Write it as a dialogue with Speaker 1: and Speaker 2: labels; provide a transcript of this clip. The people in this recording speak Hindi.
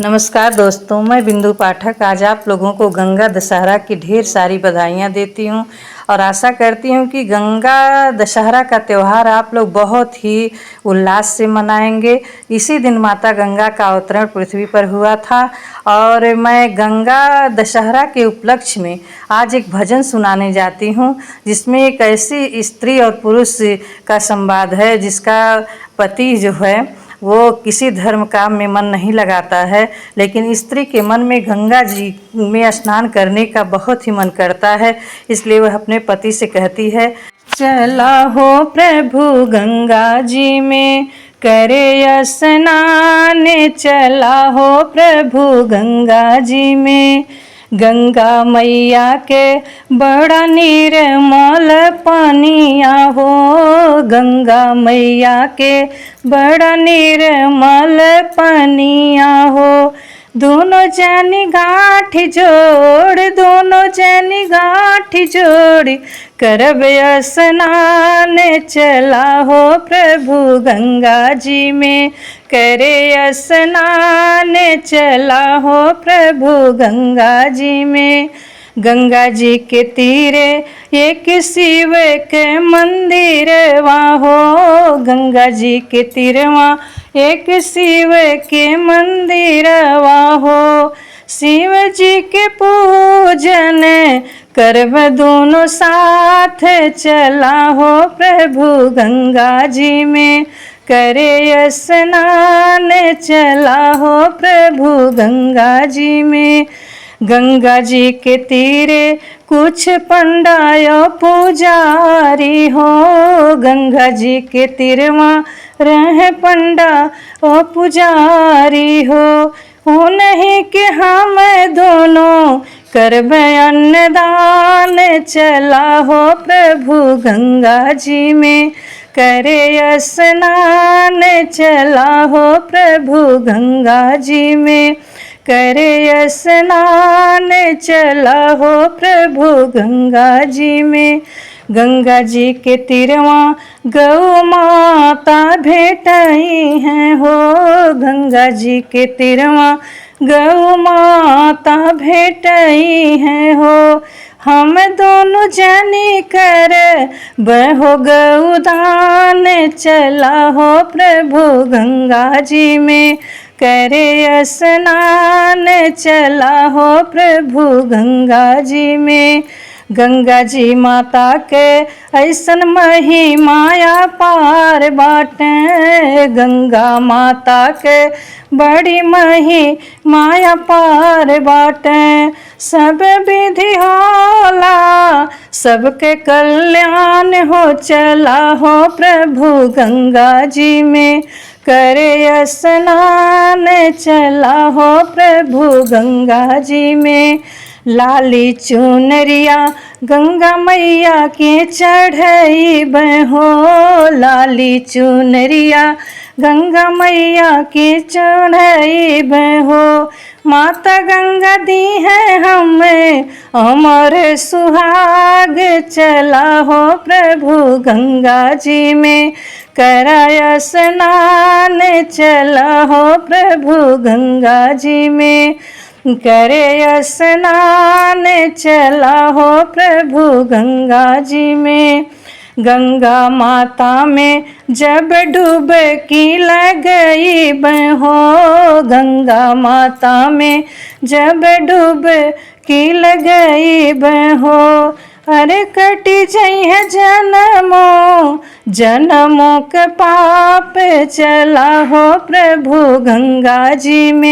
Speaker 1: नमस्कार दोस्तों, मैं बिंदु पाठक आज आप लोगों को गंगा दशहरा की ढेर सारी बधाइयाँ देती हूँ और आशा करती हूँ कि गंगा दशहरा का त्यौहार आप लोग बहुत ही उल्लास से मनाएंगे। इसी दिन माता गंगा का अवतरण पृथ्वी पर हुआ था और मैं गंगा दशहरा के उपलक्ष्य में आज एक भजन सुनाने जाती हूँ, जिसमें एक ऐसी स्त्री और पुरुष का संवाद है जिसका पति जो है वो किसी धर्म काम में मन नहीं लगाता है, लेकिन स्त्री के मन में गंगा जी में स्नान करने का बहुत ही मन करता है। इसलिए वह अपने पति से कहती है, चला हो प्रभु गंगा जी में करे स्नान, चला हो प्रभु गंगा जी में। गंगा मैया के बड़ा निर्मल पानिया हो, गंगा मैया के बड़ा निर्मल पानिया हो। दोनों जनी गाँठ जोड़, दोनों जनी गाँठ जोड़ करब स्नान, चला हो प्रभु गंगा जी में करे स्नान, चला हो प्रभु गंगा जी में। गंगा जी के तीरे एक शिव के मंदिर हो, गंगा जी के तीरवा एक शिव के मंदिर हो। शिव जी के पूजन करब दोनों साथ, चला हो प्रभु गंगा जी में करे स्नान, चला हो प्रभु गंगा जी में। गंगा जी के तीरे कुछ पंडाय पुजारी हो, गंगा जी के तीरवा रह पंडा ओ पुजारी हो। उन्हीं के हम दोनों करब अन्नदान, चला हो प्रभु गंगा जी में करे स्नान, चला हो प्रभु गंगा जी में करे स्नान, चला हो प्रभु गंगा जी में। गंगा जी के तीरवा गौ माता भेटाई हैं हो, गंगा जी के तीरवा गौ माता भेटाई हैं हो। हम दोनों जनी कर बहो गौदान, चला हो प्रभु गंगा जी में करे स्नान, चला हो प्रभु गंगा जी में। गंगा जी माता के ऐसन महिमाया पार बाटे, गंगा माता के बड़ी महिमाया पार बाटे। सब विधि होला सबके कल्याण हो, चला हो प्रभु गंगा जी में करे स्नान, चला हो प्रभु गंगा जी में। लाली चुनरिया गंगा मैया के चढ़ई बहो, लाली चुनरिया गंगा मैया के चढ़ई बहो। माता गंगा दी है हमें अमर सुहाग, चला हो प्रभु गंगा जी में कराया स्नान, चला हो प्रभु गंगा जी में करे स्नान, चला हो प्रभु गंगा जी में। गंगा माता में जब डुबकी लगई बहो, गंगा माता में जब डुबकी लगई बहो। अरे कटी जई है जन्मों जन्मों के पाप, चला हो प्रभु गंगा जी में।